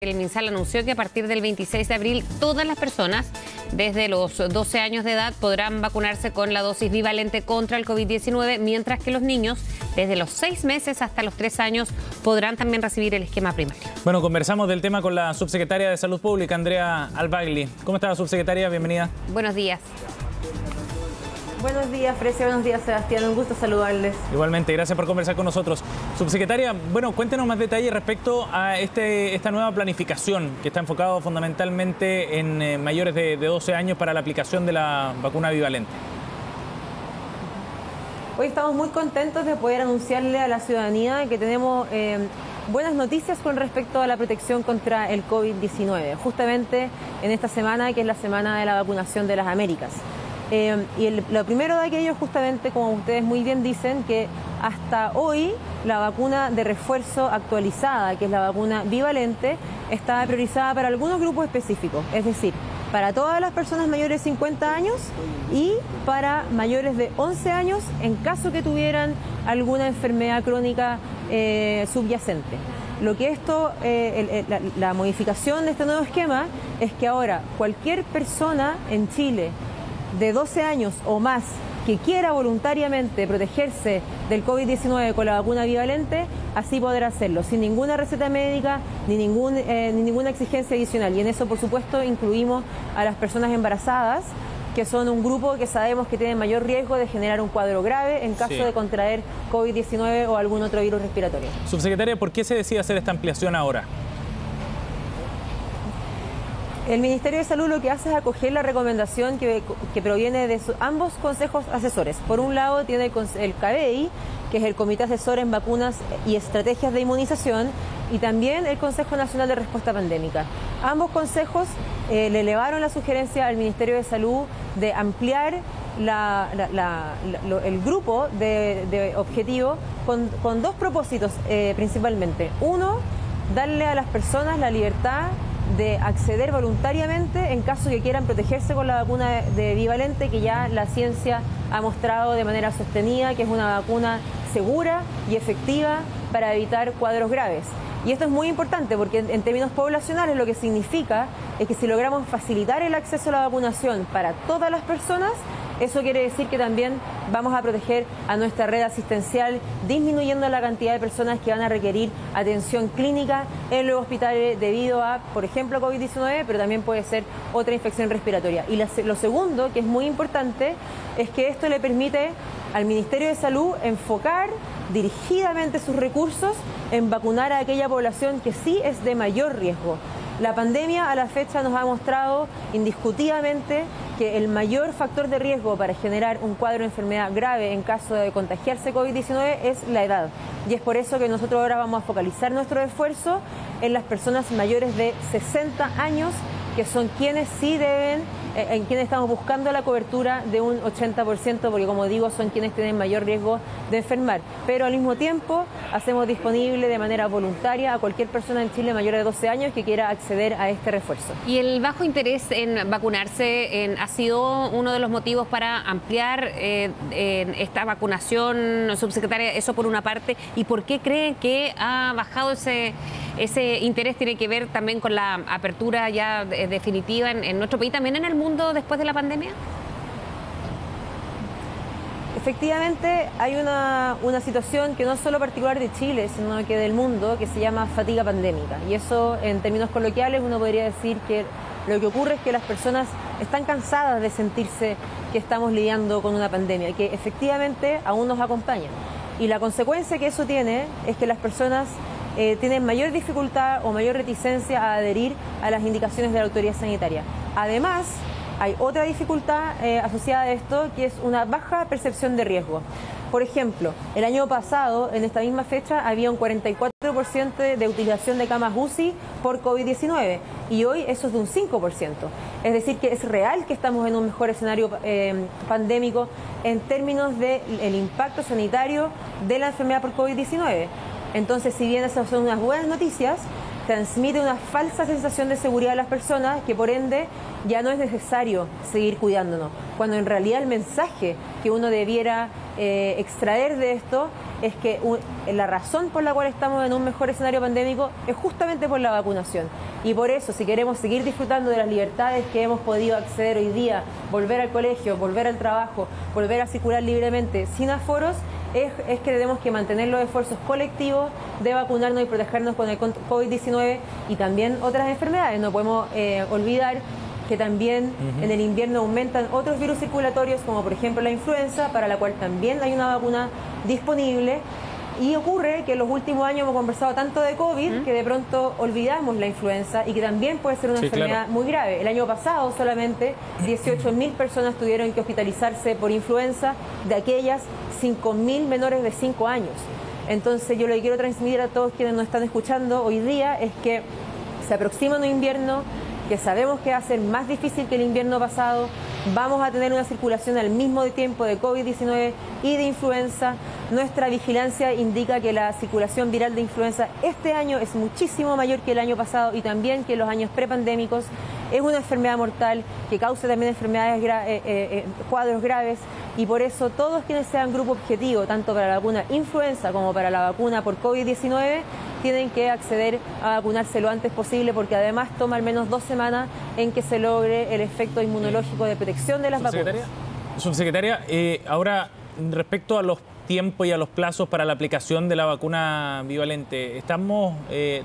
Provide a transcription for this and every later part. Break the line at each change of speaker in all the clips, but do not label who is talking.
El MinSal anunció que a partir del 26 de abril todas las personas desde los 12 años de edad podrán vacunarse con la dosis bivalente contra el COVID-19, mientras que los niños desde los 6 meses hasta los 3 años podrán también recibir el esquema primario.
Bueno, conversamos del tema con la subsecretaria de Salud Pública, Andrea Albagli. ¿Cómo está, subsecretaria? Bienvenida.
Buenos días.
Buenos días, Frecia. Buenos días, Sebastián. Un gusto saludarles.
Igualmente, gracias por conversar con nosotros. Subsecretaria, bueno, cuéntenos más detalles respecto a esta nueva planificación que está enfocado fundamentalmente en mayores de 12 años para la aplicación de la vacuna bivalente.
Hoy estamos muy contentos de poder anunciarle a la ciudadanía que tenemos buenas noticias con respecto a la protección contra el COVID-19, justamente en esta semana, que es la semana de la vacunación de las Américas. Lo primero de aquello, justamente, como ustedes muy bien dicen, que hasta hoy la vacuna de refuerzo actualizada, que es la vacuna bivalente, está priorizada para algunos grupos específicos, es decir, para todas las personas mayores de 50 años y para mayores de 11 años en caso que tuvieran alguna enfermedad crónica subyacente. Lo que la modificación de este nuevo esquema es que ahora cualquier persona en Chile de 12 años o más que quiera voluntariamente protegerse del COVID-19 con la vacuna bivalente, así podrá hacerlo, sin ninguna receta médica ni ninguna exigencia adicional. Y en eso, por supuesto, incluimos a las personas embarazadas, que son un grupo que sabemos que tiene mayor riesgo de generar un cuadro grave en caso de contraer COVID-19 o algún otro virus respiratorio.
Subsecretaria, ¿por qué se decide hacer esta ampliación ahora?
El Ministerio de Salud lo que hace es acoger la recomendación que proviene de ambos consejos asesores. Por un lado tiene el CABEI, que es el Comité Asesor en Vacunas y Estrategias de Inmunización, y también el Consejo Nacional de Respuesta Pandémica. Ambos consejos le elevaron la sugerencia al Ministerio de Salud de ampliar el grupo de objetivo con dos propósitos principalmente. Uno, darle a las personas la libertad de acceder voluntariamente en caso que quieran protegerse con la vacuna de bivalente, que ya la ciencia ha mostrado de manera sostenida que es una vacuna segura y efectiva para evitar cuadros graves. Y esto es muy importante porque en términos poblacionales lo que significa es que si logramos facilitar el acceso a la vacunación para todas las personas, eso quiere decir que también vamos a proteger a nuestra red asistencial, disminuyendo la cantidad de personas que van a requerir atención clínica en los hospitales debido a, por ejemplo, COVID-19, pero también puede ser otra infección respiratoria. Y lo segundo, que es muy importante, es que esto le permite al Ministerio de Salud enfocar dirigidamente sus recursos en vacunar a aquella población que sí es de mayor riesgo. La pandemia a la fecha nos ha mostrado indiscutidamente que el mayor factor de riesgo para generar un cuadro de enfermedad grave en caso de contagiarse COVID-19 es la edad. Y es por eso que nosotros ahora vamos a focalizar nuestro esfuerzo en las personas mayores de 60 años, que son quienes sí deben, en quienes estamos buscando la cobertura de un 80%, porque como digo, son quienes tienen mayor riesgo de enfermar. Pero al mismo tiempo hacemos disponible de manera voluntaria a cualquier persona en Chile mayor de 12 años que quiera acceder a este refuerzo.
Y el bajo interés en vacunarse ha sido uno de los motivos para ampliar esta vacunación, subsecretaria, eso por una parte. ¿Y por qué creen que ha bajado ese interés? ¿Tiene que ver también con la apertura ya definitiva en nuestro país, también en el mundo después de la pandemia?
Efectivamente, hay una situación que no es solo particular de Chile, sino que del mundo, que se llama fatiga pandémica. Y eso, en términos coloquiales, uno podría decir que lo que ocurre es que las personas están cansadas de sentirse que estamos lidiando con una pandemia, que efectivamente aún nos acompaña. Y la consecuencia que eso tiene es que las personas tienen mayor dificultad o mayor reticencia a adherir a las indicaciones de la autoridad sanitaria. Además, hay otra dificultad asociada a esto, que es una baja percepción de riesgo. Por ejemplo, el año pasado, en esta misma fecha, había un 44% de utilización de camas UCI por COVID-19 y hoy eso es de un 5%. Es decir, que es real que estamos en un mejor escenario pandémico en términos del impacto sanitario de la enfermedad por COVID-19. Entonces, si bien esas son unas buenas noticias, transmite una falsa sensación de seguridad a las personas, que por ende ya no es necesario seguir cuidándonos, cuando en realidad el mensaje que uno debiera extraer de esto es que la razón por la cual estamos en un mejor escenario pandémico es justamente por la vacunación. Y por eso, si queremos seguir disfrutando de las libertades que hemos podido acceder hoy día, volver al colegio, volver al trabajo, volver a circular libremente sin aforos, es que tenemos que mantener los esfuerzos colectivos de vacunarnos y protegernos con el COVID-19 y también otras enfermedades. No podemos olvidar que también en el invierno aumentan otros virus circulatorios, como por ejemplo la influenza, para la cual también hay una vacuna disponible. Y ocurre que en los últimos años hemos conversado tanto de COVID que de pronto olvidamos la influenza y que también puede ser una enfermedad muy grave. El año pasado solamente 18.000 personas tuvieron que hospitalizarse por influenza, de aquellas 5.000 menores de 5 años. Entonces yo lo que quiero transmitir a todos quienes nos están escuchando hoy día es que se aproxima un invierno que sabemos que va a ser más difícil que el invierno pasado. Vamos a tener una circulación al mismo tiempo de COVID-19 y de influenza. Nuestra vigilancia indica que la circulación viral de influenza este año es muchísimo mayor que el año pasado y también que los años prepandémicos. Es una enfermedad mortal que causa también enfermedades, cuadros graves, y por eso todos quienes sean grupo objetivo, tanto para la vacuna influenza como para la vacuna por COVID-19, tienen que acceder a vacunarse lo antes posible, porque además toma al menos 2 semanas en que se logre el efecto inmunológico de protección de las vacunas.
Subsecretaria, ahora respecto a los tiempos y a los plazos para la aplicación de la vacuna bivalente, ¿estamos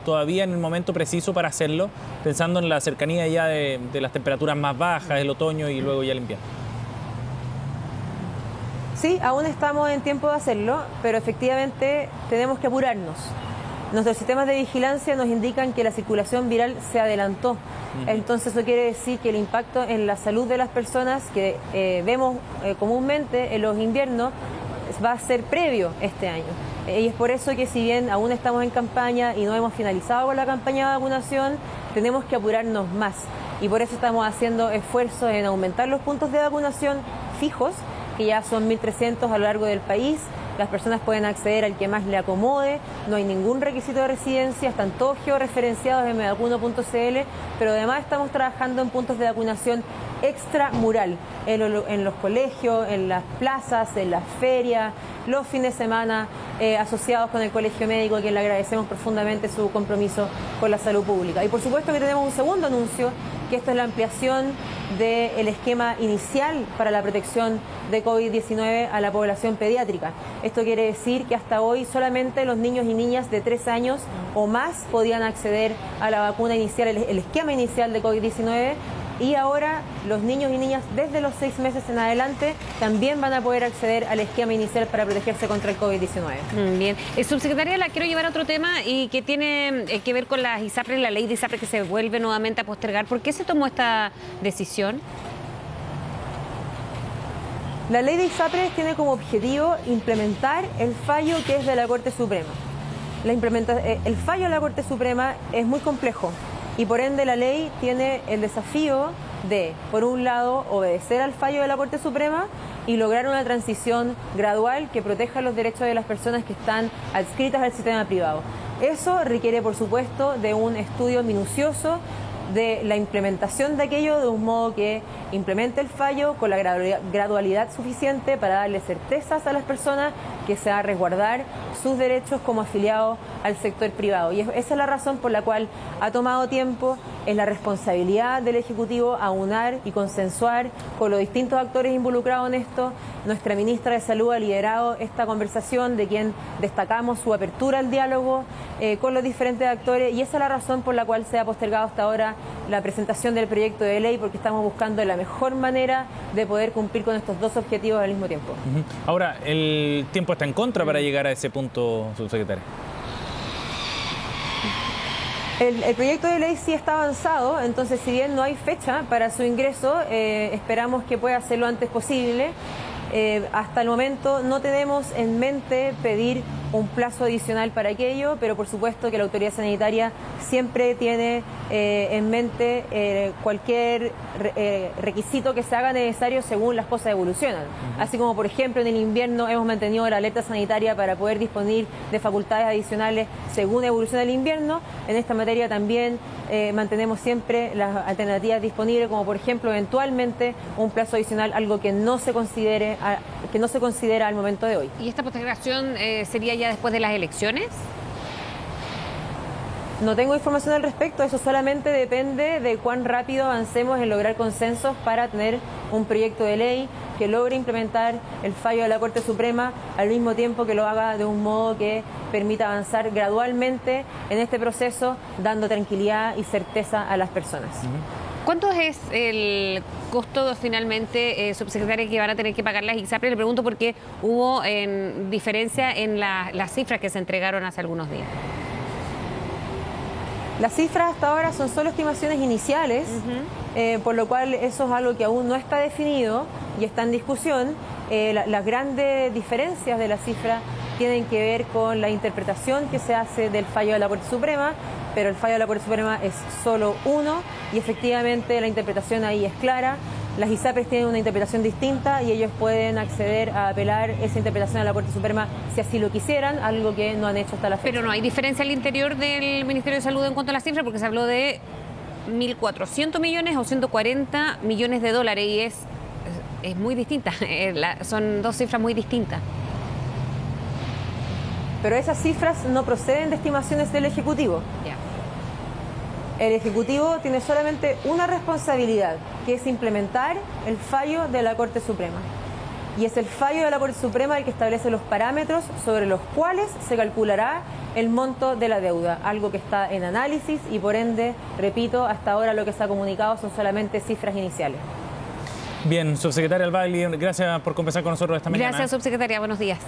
todavía en el momento preciso para hacerlo, pensando en la cercanía ya de las temperaturas más bajas, el otoño y luego ya el invierno?
Sí, aún estamos en tiempo de hacerlo, pero efectivamente tenemos que apurarnos. Nuestros sistemas de vigilancia nos indican que la circulación viral se adelantó. Entonces eso quiere decir que el impacto en la salud de las personas que vemos comúnmente en los inviernos va a ser previo este año. Y es por eso que, si bien aún estamos en campaña y no hemos finalizado con la campaña de vacunación, tenemos que apurarnos más. Y por eso estamos haciendo esfuerzos en aumentar los puntos de vacunación fijos, que ya son 1.300 a lo largo del país. Las personas pueden acceder al que más le acomode, no hay ningún requisito de residencia, están todos georreferenciados en mevacuno.cl, pero además estamos trabajando en puntos de vacunación extramural, en los colegios, en las plazas, en las ferias, los fines de semana, asociados con el Colegio Médico, a quien le agradecemos profundamente su compromiso con la salud pública. Y por supuesto que tenemos un segundo anuncio, que esto es la ampliación del esquema inicial para la protección de COVID-19 a la población pediátrica. Esto quiere decir que hasta hoy solamente los niños y niñas de 3 años o más podían acceder a la vacuna inicial, el esquema inicial de COVID-19, y ahora los niños y niñas desde los 6 meses en adelante también van a poder acceder al esquema inicial para protegerse contra el COVID-19.
Bien. Subsecretaria, la quiero llevar a otro tema y que tiene que ver con las ISAPRES, la ley de ISAPRES que se vuelve nuevamente a postergar. ¿Por qué se tomó esta decisión?
La ley de ISAPRES tiene como objetivo implementar el fallo que es de la Corte Suprema. El fallo de la Corte Suprema es muy complejo y por ende la ley tiene el desafío de, por un lado, obedecer al fallo de la Corte Suprema y lograr una transición gradual que proteja los derechos de las personas que están adscritas al sistema privado. Eso requiere, por supuesto, de un estudio minucioso de la implementación de aquello de un modo que implemente el fallo con la gradualidad suficiente para darle certezas a las personas que se va a resguardar sus derechos como afiliados al sector privado. Y esa es la razón por la cual ha tomado tiempo. Es la responsabilidad del Ejecutivo aunar y consensuar con los distintos actores involucrados en esto. Nuestra ministra de Salud ha liderado esta conversación, de quien destacamos su apertura al diálogo con los diferentes actores, y esa es la razón por la cual se ha postergado hasta ahora la presentación del proyecto de ley, porque estamos buscando la mejor manera de poder cumplir con estos dos objetivos al mismo tiempo.
Ahora, el tiempo está en contra para llegar a ese punto, subsecretaria.
El proyecto de ley sí está avanzado, entonces si bien no hay fecha para su ingreso, esperamos que pueda ser lo antes posible. Hasta el momento no tenemos en mente pedir un plazo adicional para aquello, pero por supuesto que la autoridad sanitaria siempre tiene en mente cualquier requisito que se haga necesario según las cosas evolucionan. Así como, por ejemplo, en el invierno hemos mantenido la alerta sanitaria para poder disponer de facultades adicionales según evoluciona el invierno. En esta materia también mantenemos siempre las alternativas disponibles, como por ejemplo eventualmente un plazo adicional, algo que no se considere que no se considera al momento de hoy.
¿Y esta postergación sería ya después de las elecciones?
No tengo información al respecto, eso solamente depende de cuán rápido avancemos en lograr consensos para tener un proyecto de ley que logre implementar el fallo de la Corte Suprema al mismo tiempo que lo haga de un modo que permita avanzar gradualmente en este proceso, dando tranquilidad y certeza a las personas.
¿Cuánto es el costo finalmente, subsecretaria, que van a tener que pagar las ISAPRES? Le pregunto porque hubo diferencia en las cifras que se entregaron hace algunos días.
Las cifras hasta ahora son solo estimaciones iniciales, por lo cual eso es algo que aún no está definido y está en discusión. Las grandes diferencias de la cifra tienen que ver con la interpretación que se hace del fallo de la Corte Suprema, pero el fallo de la Corte Suprema es solo uno y efectivamente la interpretación ahí es clara. Las ISAPRES tienen una interpretación distinta y ellos pueden acceder a apelar esa interpretación a la Corte Suprema si así lo quisieran, algo que no han hecho hasta la fecha.
Pero no hay diferencia al interior del Ministerio de Salud en cuanto a la cifra, porque se habló de 1.400 millones o 140 millones de dólares y es muy distinta. Son dos cifras muy distintas.
Pero esas cifras no proceden de estimaciones del Ejecutivo.
Ya.
El Ejecutivo tiene solamente una responsabilidad, que es implementar el fallo de la Corte Suprema. Y es el fallo de la Corte Suprema el que establece los parámetros sobre los cuales se calculará el monto de la deuda, algo que está en análisis y por ende, repito, hasta ahora lo que se ha comunicado son solamente cifras iniciales.
Bien, subsecretaria Albagli, gracias por conversar con nosotros esta mañana.
Gracias, subsecretaria. Buenos días.